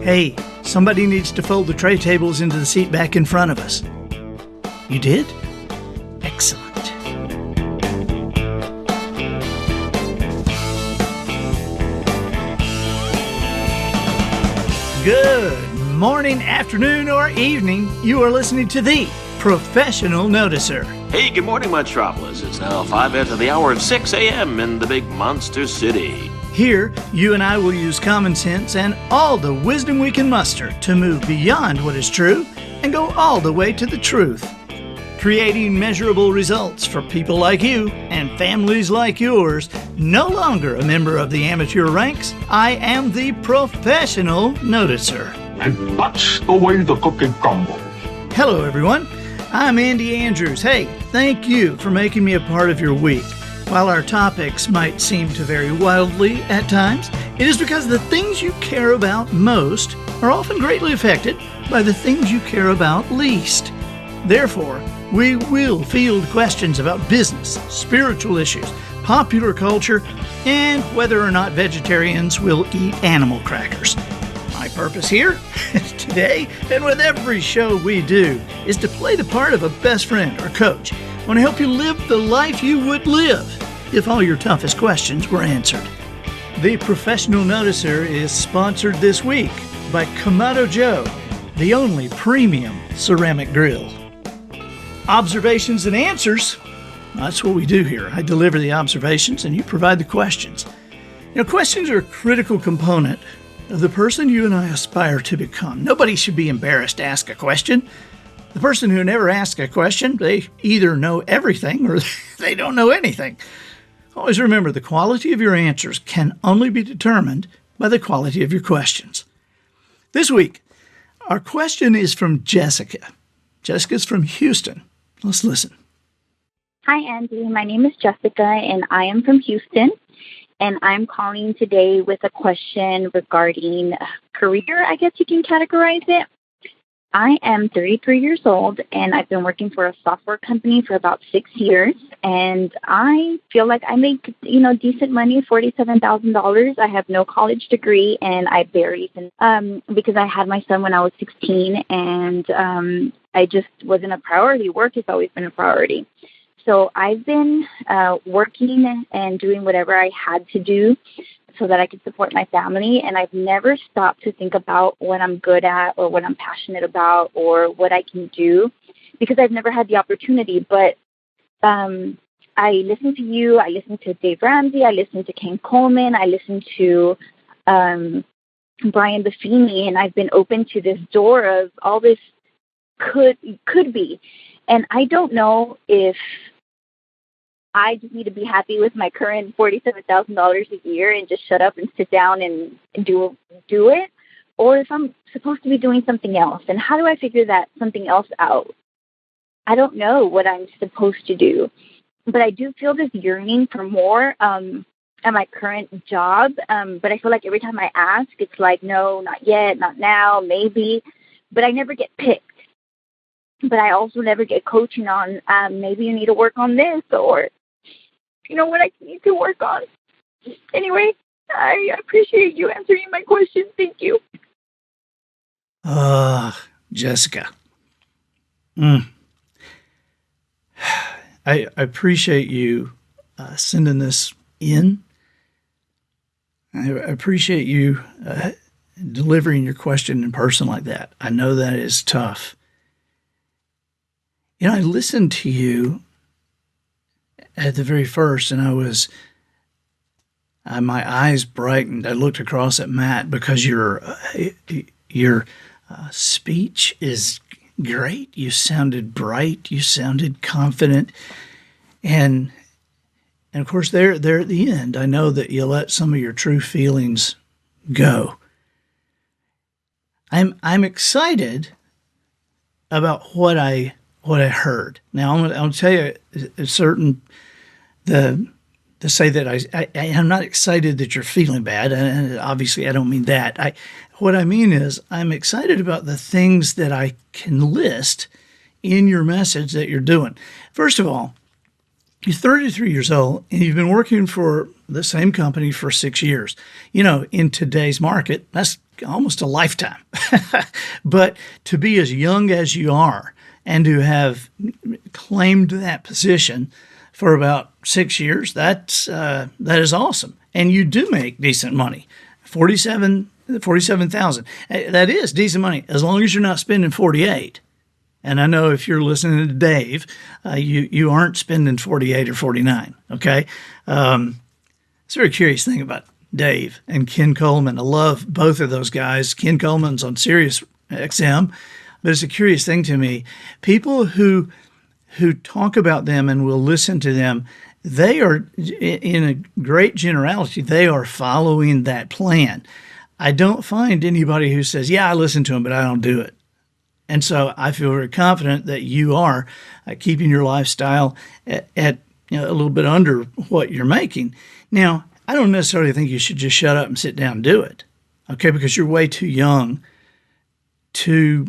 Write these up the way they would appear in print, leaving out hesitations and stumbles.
Hey, somebody needs to fold the tray tables into the seat back in front of us. You did? Excellent. Good morning, afternoon, or evening. You are listening to the Professional Noticer. Hey, good morning, my travelers. It's now 5 after the hour of 6 a.m. in the big monster city. Here, you and I will use common sense and all the wisdom we can muster to move beyond what is true and go all the way to the truth. Creating measurable results for people like you and families like yours. No longer a member of the amateur ranks, I am the Professional Noticer. And that's the way the cookie crumbles. Hello, everyone. I'm Andy Andrews. Hey, thank you for making me a part of your week. While our topics might seem to vary wildly at times, it is because the things you care about most are often greatly affected by the things you care about least. Therefore, we will field questions about business, spiritual issues, popular culture, and whether or not vegetarians will eat animal crackers. My purpose here, today, and with every show we do, is to play the part of a best friend or coach. I want to help you live the life you would live if all your toughest questions were answered. The Professional Noticer is sponsored this week by Kamado Joe, the only premium ceramic grill. Observations and answers. That's what we do here. I deliver the observations and you provide the questions. Questions are a critical component of the person you and I aspire to become. Nobody should be embarrassed to ask a question. The person who never asks a question, they either know everything or they don't know anything. Always remember, the quality of your answers can only be determined by the quality of your questions. This week, our question is from Jessica. Jessica's from Houston. Let's listen. Hi, Andy. My name is Jessica, and I am from Houston. And I'm calling today with a question regarding career, I guess you can categorize it. I am 33 years old, and I've been working for a software company for about 6 years. And I feel like I make, decent money, $47,000. I have no college degree, and I barely, because I had my son when I was 16, and I just wasn't a priority. Work has always been a priority. So I've been working and doing whatever I had to do so that I could support my family. And I've never stopped to think about what I'm good at or what I'm passionate about or what I can do because I've never had the opportunity. But I listen to you. I listen to Dave Ramsey. I listen to Ken Coleman. I listen to Brian Buffini. And I've been open to this door of all this could be. And I don't know if I just need to be happy with my current $47,000 a year and just shut up and sit down and do it, or if I'm supposed to be doing something else. And how do I figure that something else out? I don't know what I'm supposed to do, but I do feel this yearning for more at my current job. But I feel like every time I ask, it's like, no, not yet, not now, maybe, but I never get picked. But I also never get coaching on maybe you need to work on this or, what I need to work on. Anyway, I appreciate you answering my question. Thank you. Jessica. I appreciate you sending this in. I appreciate you delivering your question in person like that. I know that is tough. I listened to you at the very first, and my eyes brightened. I looked across at Matt because your speech is great. You sounded bright. You sounded confident, and of course, there at the end, I know that you let some of your true feelings go. I'm excited about what I heard. Now, I'm going to tell you to say that I'm not excited that you're feeling bad. And obviously, I don't mean that. What I mean is I'm excited about the things that I can list in your message that you're doing. First of all, You're 33 years old and you've been working for the same company for 6 years. In today's market, that's almost a lifetime. But to be as young as you are and to have claimed that position for about 6 years, that is awesome. And you do make decent money, 47,000. That is decent money as long as you're not spending 48. And I know if you're listening to Dave, you aren't spending 48 or 49. Okay, it's a very curious thing about Dave and Ken Coleman. I love both of those guys. Ken Coleman's on Sirius XM, but it's a curious thing to me. People who talk about them and will listen to them, they are, in a great generality, they are following that plan. I don't find anybody who says, "Yeah, I listen to them, but I don't do it." And so I feel very confident that you are keeping your lifestyle at a little bit under what you're making. Now, I don't necessarily think you should just shut up and sit down and do it, okay? Because you're way too young to,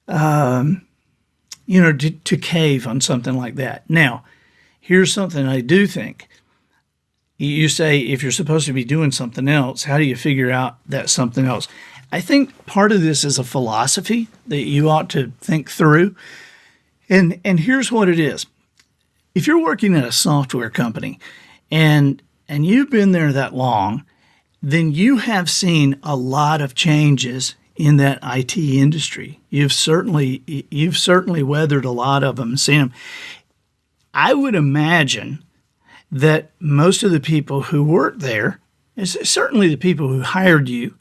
to cave on something like that. Now, here's something I do think. You say if you're supposed to be doing something else, how do you figure out that something else? I think part of this is a philosophy that you ought to think through. And here's what it is. If you're working at a software company and you've been there that long, then you have seen a lot of changes in that IT industry. You've certainly weathered a lot of them, seen them. I would imagine that most of the people who work there, certainly the people who hired you,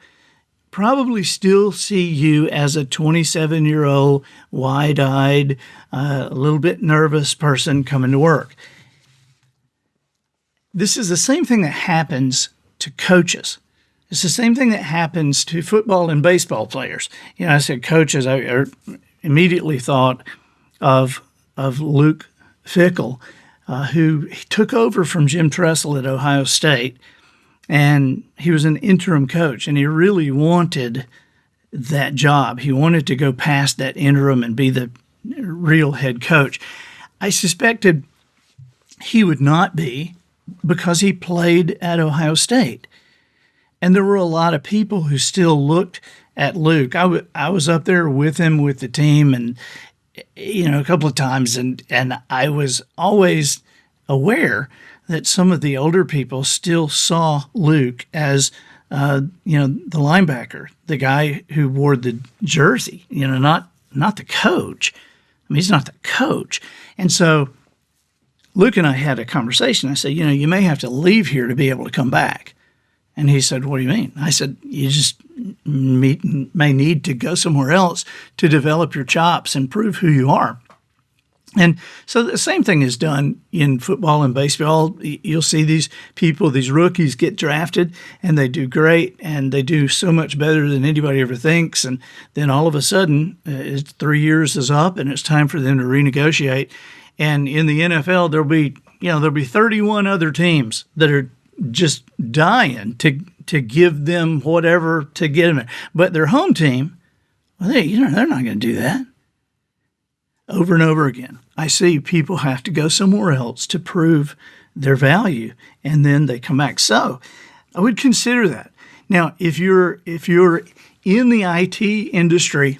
probably still see you as a 27-year-old, wide-eyed, a little bit nervous person coming to work. This is the same thing that happens to coaches. It's the same thing that happens to football and baseball players. I said coaches, I immediately thought of Luke Fickell, who took over from Jim Tressel at Ohio State. And he was an interim coach, and he really wanted that job. He wanted to go past that interim and be the real head coach. I suspected he would not be because he played at Ohio State. And there were a lot of people who still looked at Luke. I was up there with him with the team and, a couple of times, and I was always aware that some of the older people still saw Luke as, the linebacker, the guy who wore the jersey, not the coach. I mean, he's not the coach. And so Luke and I had a conversation. I said, you may have to leave here to be able to come back. And he said, "What do you mean?" I said, "You just may need to go somewhere else to develop your chops and prove who you are." And so the same thing is done in football and baseball. You'll see these people, these rookies get drafted and they do great and they do so much better than anybody ever thinks. And then all of a sudden, 3 years is up and it's time for them to renegotiate. And in the NFL, there'll be 31 other teams that are just dying to give them whatever to get them. But their home team, well, they're not going to do that. Over and over again, I see people have to go somewhere else to prove their value, and then they come back. So I would consider that. Now, if you're in the IT industry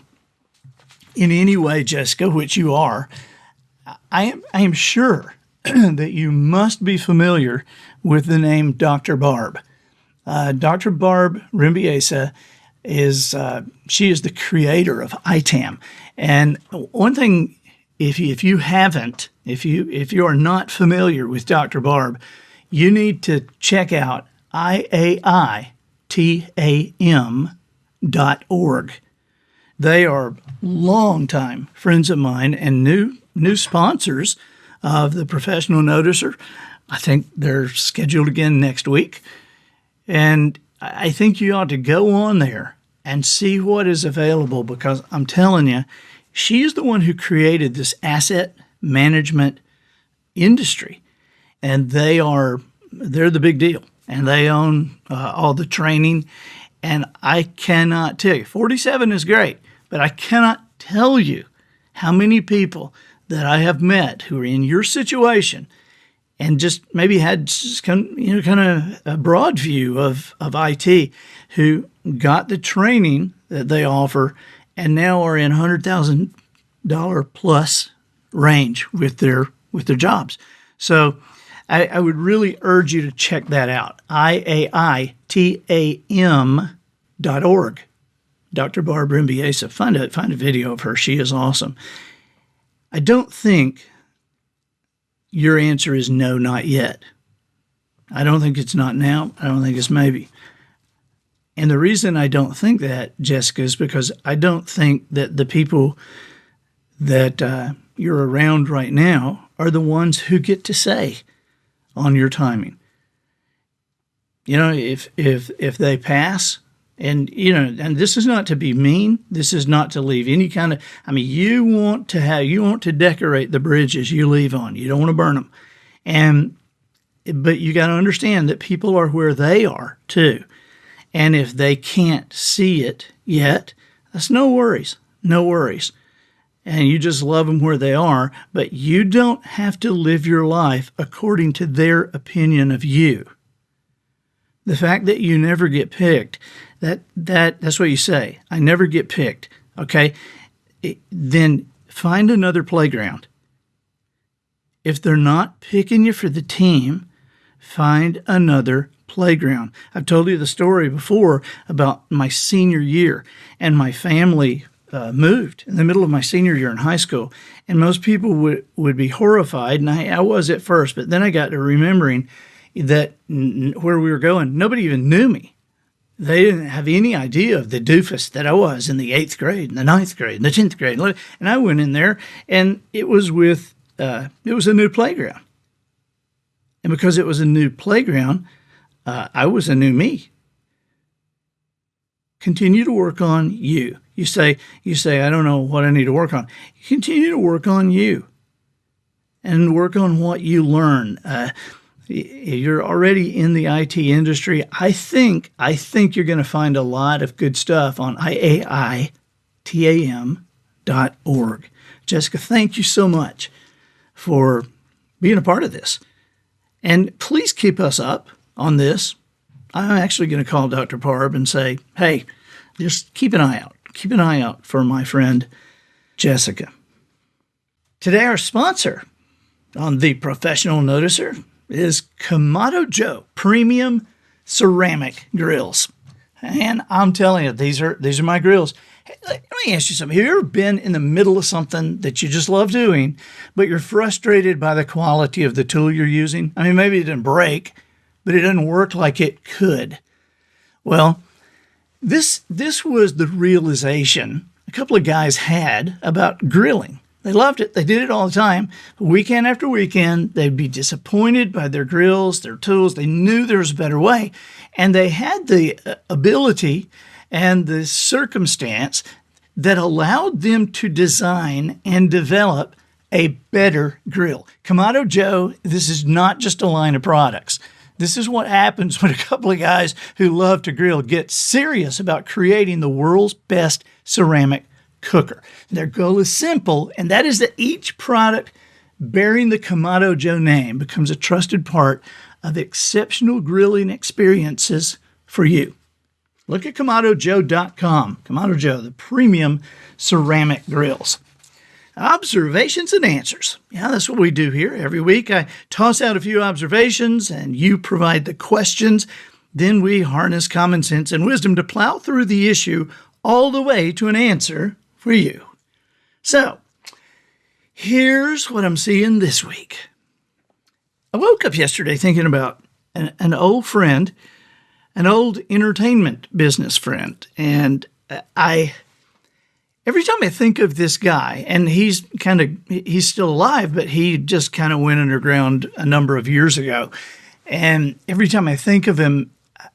in any way, Jessica, which you are, I am sure that you must be familiar with the name Dr. Barb. Dr. Barb Rimbiesa she is the creator of ITAM. And one thing, if you are not familiar with Dr. Barb, you need to check out IAITAM.org. They are longtime friends of mine and new sponsors of the Professional Noticer. I think they're scheduled again next week. And I think you ought to go on there and see what is available, because I'm telling you, she's the one who created this asset management industry. And they're the big deal. And they own all the training. And I cannot tell you, 47 is great, but I cannot tell you how many people that I have met who are in your situation and just maybe had just kind of a broad view of IT, who got the training that they offer and now are in $100,000 plus range with their jobs. So I would really urge you to check that out. IAITAM.org. Dr. Barbara Mbiesa. Find a video of her. She is awesome. I don't think your answer is no, not yet. I don't think it's not now. I don't think it's maybe. And the reason I don't think that, Jessica, is because I don't think that the people that you're around right now are the ones who get to say on your timing. If they pass, and this is not to be mean. This is not to leave any kind of. You want to decorate the bridges you leave on. You don't want to burn them, but you got to understand that people are where they are too, and if they can't see it yet, that's no worries, and you just love them where they are. But you don't have to live your life according to their opinion of you. The fact that you never get picked. That's what you say. I never get picked. Okay. Then find another playground. If they're not picking you for the team, find another playground. I've told you the story before about my senior year, and my family moved in the middle of my senior year in high school. And most people would be horrified. And I was at first, but then I got to remembering that where we were going, nobody even knew me. They didn't have any idea of the doofus that I was in the 8th grade and the 9th grade and the 10th grade. And I went in there, and it was a new playground. And because it was a new playground, I was a new me. Continue to work on you. You say, I don't know what I need to work on. Continue to work on you and work on what you learn. You're already in the IT industry. I think you're going to find a lot of good stuff on IAITAM.org. Jessica, thank you so much for being a part of this. And please keep us up on this. I'm actually going to call Dr. Parb and say, hey, just keep an eye out. Keep an eye out for my friend Jessica. Today, our sponsor on The Professional Noticer is Kamado Joe Premium Ceramic Grills. And I'm telling you, these are my grills. Hey, let me ask you something. Have you ever been in the middle of something that you just love doing, but you're frustrated by the quality of the tool you're using? Maybe it didn't break, but it doesn't work like it could. Well, this was the realization a couple of guys had about grilling. They loved it. They did it all the time. Weekend after weekend, they'd be disappointed by their grills, their tools. They knew there was a better way. And they had the ability and the circumstance that allowed them to design and develop a better grill. Kamado Joe, this is not just a line of products. This is what happens when a couple of guys who love to grill get serious about creating the world's best ceramic cooker. Their goal is simple, and that is that each product bearing the Kamado Joe name becomes a trusted part of exceptional grilling experiences for you. Look at KamadoJoe.com. Kamado Joe, the premium ceramic grills. Observations and answers. Yeah, that's what we do here. Every week I toss out a few observations and you provide the questions. Then we harness common sense and wisdom to plow through the issue all the way to an answer for you. So, here's what I'm seeing this week. I woke up yesterday thinking about an old friend, an old entertainment business friend, and every time I think of this guy, and he's still alive, but he just kind of went underground a number of years ago, and every time I think of him,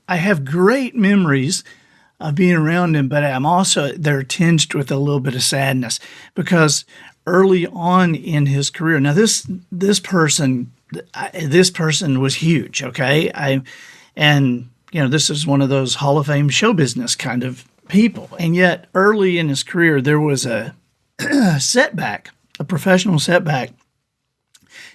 I have great memories of being around him, but they're tinged with a little bit of sadness because early on in his career, now this person was huge, okay? This is one of those Hall of Fame show business kind of people, and yet early in his career there was a setback, a professional setback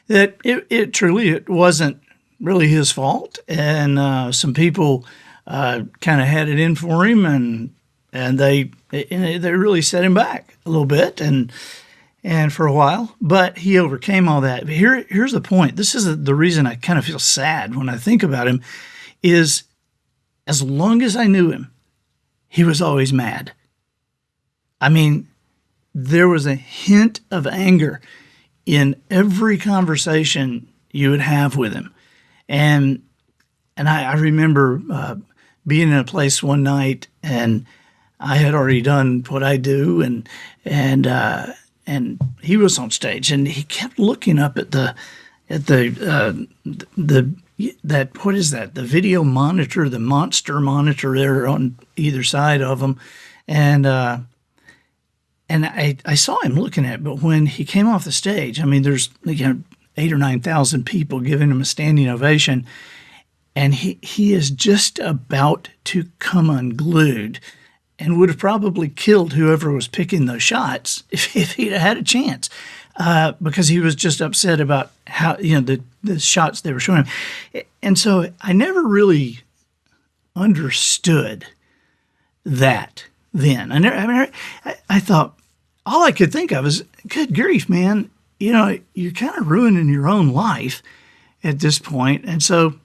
that it truly it wasn't really his fault, and some people kind of had it in for him, and they really set him back a little bit, and for a while, but he overcame all that. But here's the point. This is the reason I kind of feel sad when I think about him, is as long as I knew him, he was always mad. I mean, there was a hint of anger in every conversation you would have with him. And I remember being in a place one night, and I had already done what I do, and he was on stage, and he kept looking up at the what is that? The video monitor, the monster monitor there on either side of him, and I saw him looking at it. But when he came off the stage, I mean, there's 8,000 or 9,000 people giving him a standing ovation, and he is just about to come unglued, and would have probably killed whoever was picking those shots if he'd had a chance, because he was just upset about how the shots they were showing him. And so I never really understood that then. I thought, all I could think of is, good grief, man, you're kind of ruining your own life at this point. And so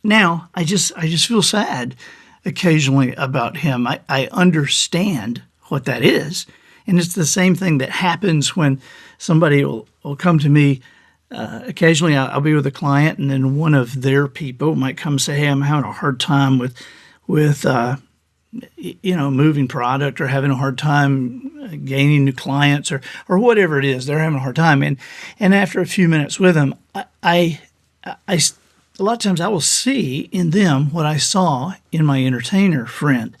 now I just feel sad occasionally about him. I understand what that is. And it's the same thing that happens when somebody will come to me. Occasionally I'll be with a client, and then one of their people might come say, hey, I'm having a hard time with moving product, or having a hard time gaining new clients, or whatever it is. They're having a hard time. And after a few minutes with them, I a lot of times I will see in them what I saw in my entertainer friend,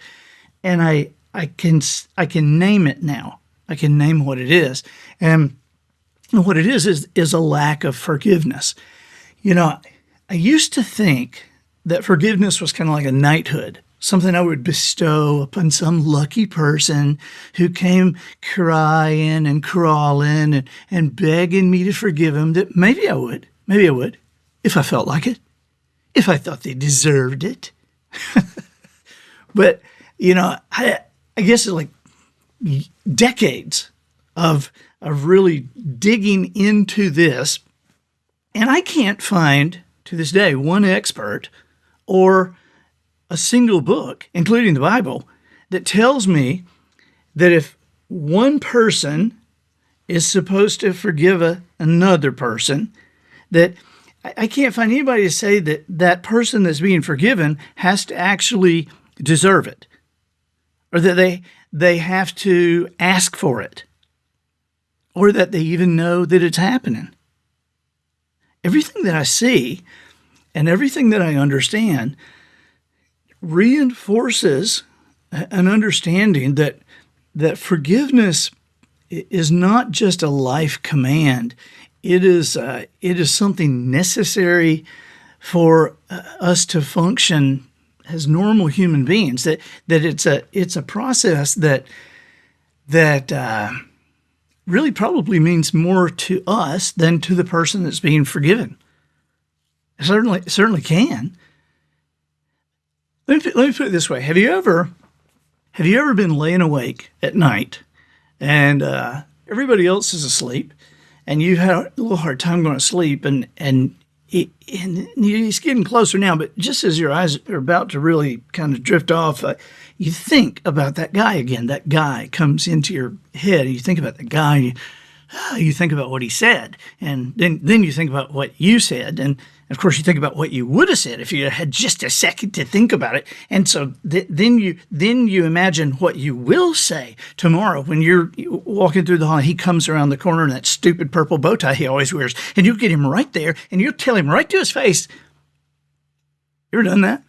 and I can name it now. I can name what it is, and what it is a lack of forgiveness. I used to think that forgiveness was kind of like a knighthood, something I would bestow upon some lucky person who came crying and crawling and begging me to forgive him. That maybe I would, if I felt like it, if I thought they deserved it. But, I guess it's like decades of really digging into this. And I can't find, to this day, one expert or a single book, including the Bible, that tells me that if one person is supposed to forgive another person, that I can't find anybody to say that that person that's being forgiven has to actually deserve it, or that they have to ask for it, or that they even know that it's happening. Everything that I see and everything that I understand reinforces an understanding that forgiveness is not just a life command. It is something necessary for us to function as normal human beings. That it's a process that really probably means more to us than to the person that's being forgiven. It certainly can. Let me put it this way: Have you ever been laying awake at night, and everybody else is asleep, and you've had a little hard time going to sleep, and it's getting closer now, but just as your eyes are about to really kind of drift off, you think about that guy again. That guy comes into your head, and you think about the guy. You think about what he said, and then you think about what you said, and of course you think about what you would have said if you had just a second to think about it. And so then you imagine what you will say tomorrow when you're walking through the hall, and he comes around the corner in that stupid purple bow tie he always wears, and you get him right there, and you tell him right to his face. You ever done that?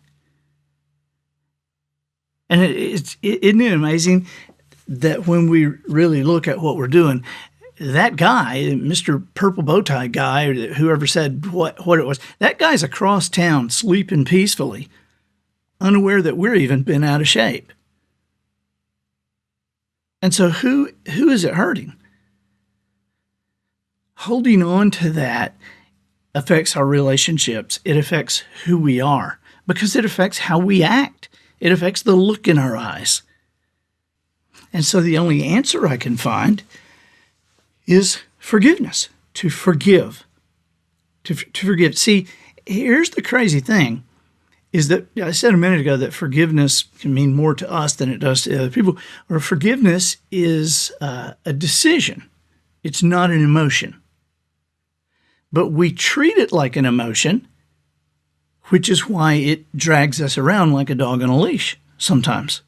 And isn't it amazing that when we really look at what we're doing, that guy, Mr. Purple Bowtie guy, or whoever said what it was, that guy's across town sleeping peacefully, unaware that we're even been out of shape. And so who is it hurting? holding on to that affects our relationships. It affects who we are because it affects how we act. It affects the look in our eyes. And so the only answer I can find is forgiveness, to forgive, to forgive. See, here's the crazy thing is that I said a minute ago that forgiveness can mean more to us than it does to other people. Or forgiveness is a decision. It's not an emotion. But we treat it like an emotion, which is why it drags us around like a dog on a leash sometimes.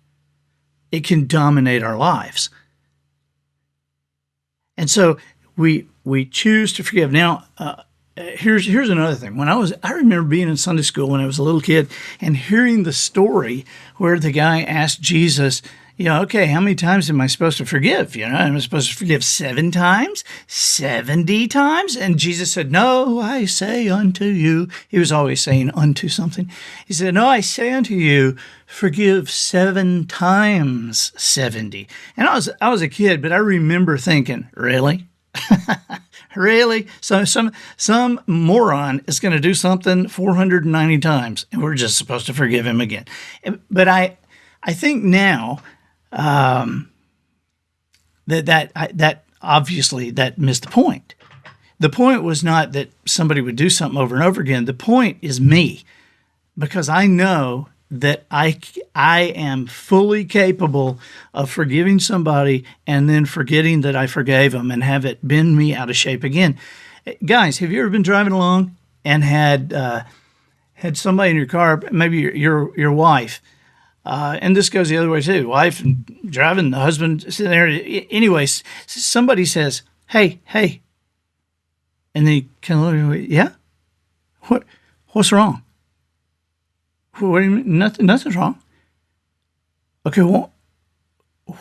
It can dominate our lives. And so we choose to forgive. Now, here's another thing. I remember being in Sunday school when I was a little kid and hearing the story where the guy asked Jesus, okay, how many times am I supposed to forgive? Am I supposed to forgive 7 times, 70 times? And Jesus said, no, I say unto you. He was always saying unto something. He said, no, I say unto you, forgive 7 times 70. And I was a kid, but I remember thinking, really? Really? So some moron is going to do something 490 times, and we're just supposed to forgive him again. But I think now that obviously that missed the point. The point was not that somebody would do something over and over again. The point is me, because I know that I am fully capable of forgiving somebody and then forgetting that I forgave them and have it bend me out of shape again. Guys, have you ever been driving along and had somebody in your car, maybe your wife, and this goes the other way too, wife driving, the husband sitting there. Anyways, somebody says, hey, and then you kind of look, yeah? What's wrong? What do you mean? Nothing's wrong. Okay, well,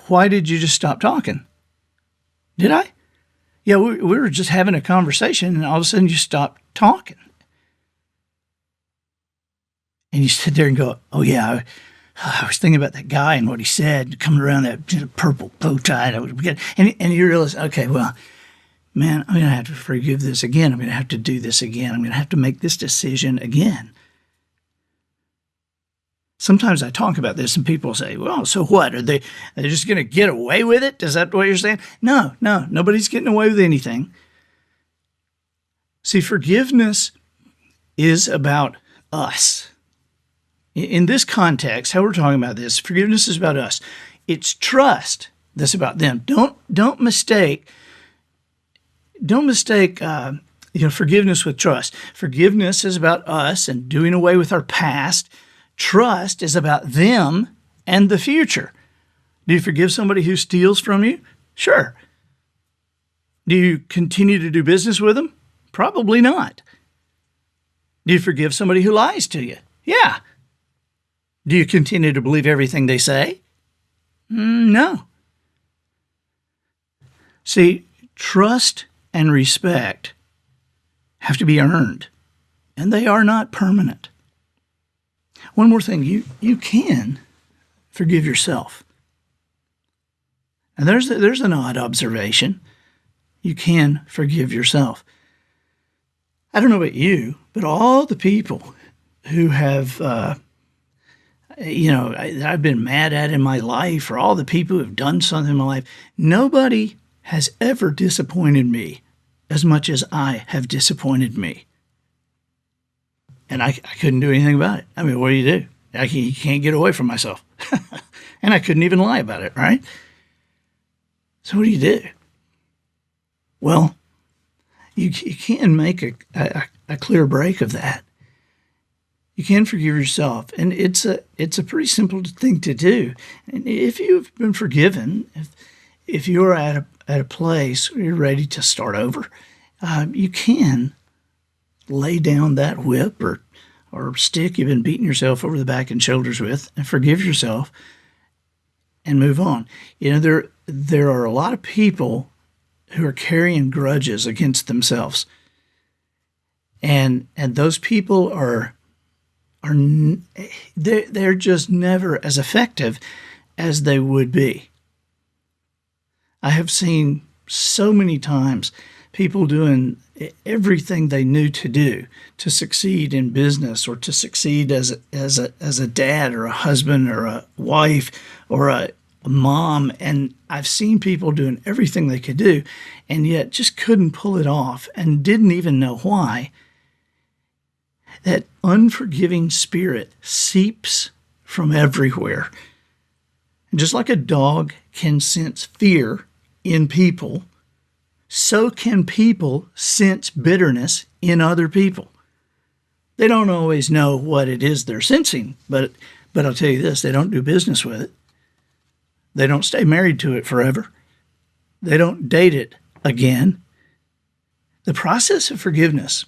why did you just stop talking? Did I? Yeah, we were just having a conversation, and all of a sudden you stopped talking. And you sit there and go, oh, yeah, I was thinking about that guy and what he said, coming around that purple bow tie. And you realize, okay, well, man, I'm going to have to forgive this again. I'm going to have to do this again. I'm going to have to make this decision again. Sometimes I talk about this and people say, well, so what? Are they just going to get away with it? Is that what you're saying? No, nobody's getting away with anything. See, forgiveness is about us. In this context, how we're talking about this, forgiveness is about us. It's trust that's about them. Don't mistake forgiveness with trust. Forgiveness is about us and doing away with our past. Trust is about them and the future. Do you forgive somebody who steals from you? Sure. Do you continue to do business with them? Probably not. Do you forgive somebody who lies to you? Yeah. Do you continue to believe everything they say? No. See, trust and respect have to be earned, and they are not permanent. One more thing, you can forgive yourself. And there's an odd observation. You can forgive yourself. I don't know about you, but all the people who have, I've been mad at in my life, or all the people who have done something in my life, nobody has ever disappointed me as much as I have disappointed me. And I couldn't do anything about it. I mean, what do you do? You can't get away from myself. And I couldn't even lie about it, right? So what do you do? Well, you can make a clear break of that. You can forgive yourself. And it's a pretty simple thing to do. And if you've been forgiven, if you're at a place where you're ready to start over, you can lay down that whip or stick you've been beating yourself over the back and shoulders with, and forgive yourself and move on. There are a lot of people who are carrying grudges against themselves, and those people they're just never as effective as they would be. I have seen so many times people doing everything they knew to do to succeed in business or to succeed as a dad or a husband or a wife or a mom. And I've seen people doing everything they could do and yet just couldn't pull it off and didn't even know why. That unforgiving spirit seeps from everywhere. And just like a dog can sense fear in people, so can people sense bitterness in other people. They don't always know what it is they're sensing, but I'll tell you this, they don't do business with it. They don't stay married to it forever. They don't date it again. The process of forgiveness,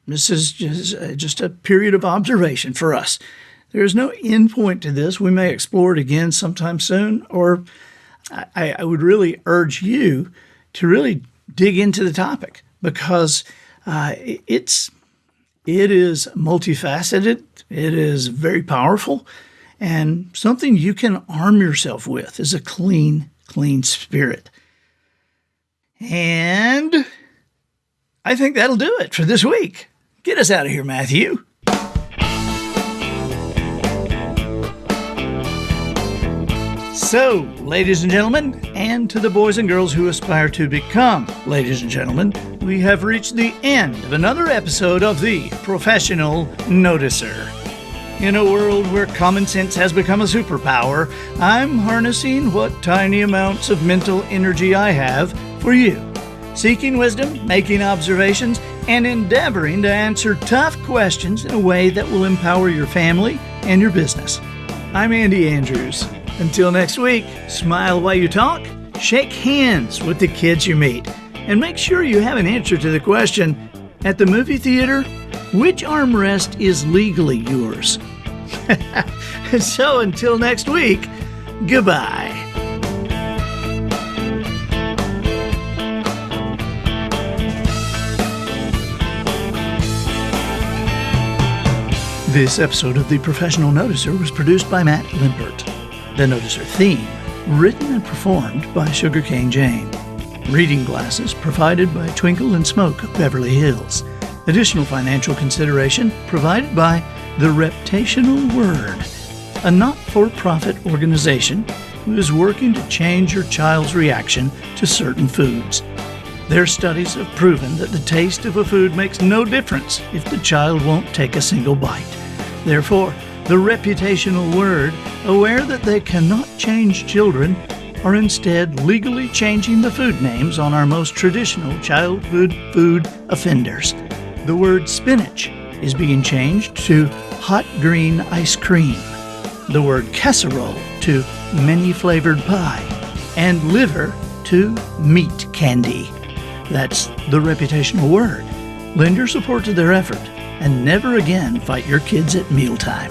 this is just a period of observation for us. There is no end point to this. We may explore it again sometime soon, or I would really urge you to really dig into the topic because it is multifaceted. It is very powerful and something you can arm yourself with is a clean spirit. And I think that'll do it for this week. Get us out of here, Matthew. So, ladies and gentlemen, and to the boys and girls who aspire to become ladies and gentlemen, we have reached the end of another episode of the Professional Noticer. In a world where common sense has become a superpower, I'm harnessing what tiny amounts of mental energy I have for you, seeking wisdom, making observations, and endeavoring to answer tough questions in a way that will empower your family and your business. I'm Andy Andrews. Until next week, smile while you talk, shake hands with the kids you meet, and make sure you have an answer to the question, at the movie theater, which armrest is legally yours? So until next week, goodbye. This episode of The Professional Noticer was produced by Matt Limpert. The Noticer theme, written and performed by Sugarcane Jane. Reading glasses provided by Twinkle and Smoke of Beverly Hills. Additional financial consideration provided by The Reputational Word, a not-for-profit organization who is working to change your child's reaction to certain foods. Their studies have proven that the taste of a food makes no difference if the child won't take a single bite. Therefore, The Reputational Word, aware that they cannot change children, are instead legally changing the food names on our most traditional childhood food offenders. The word spinach is being changed to hot green ice cream, the word casserole to many-flavored pie, and liver to meat candy. That's The Reputational Word. Lend your support to their effort, and never again fight your kids at mealtime.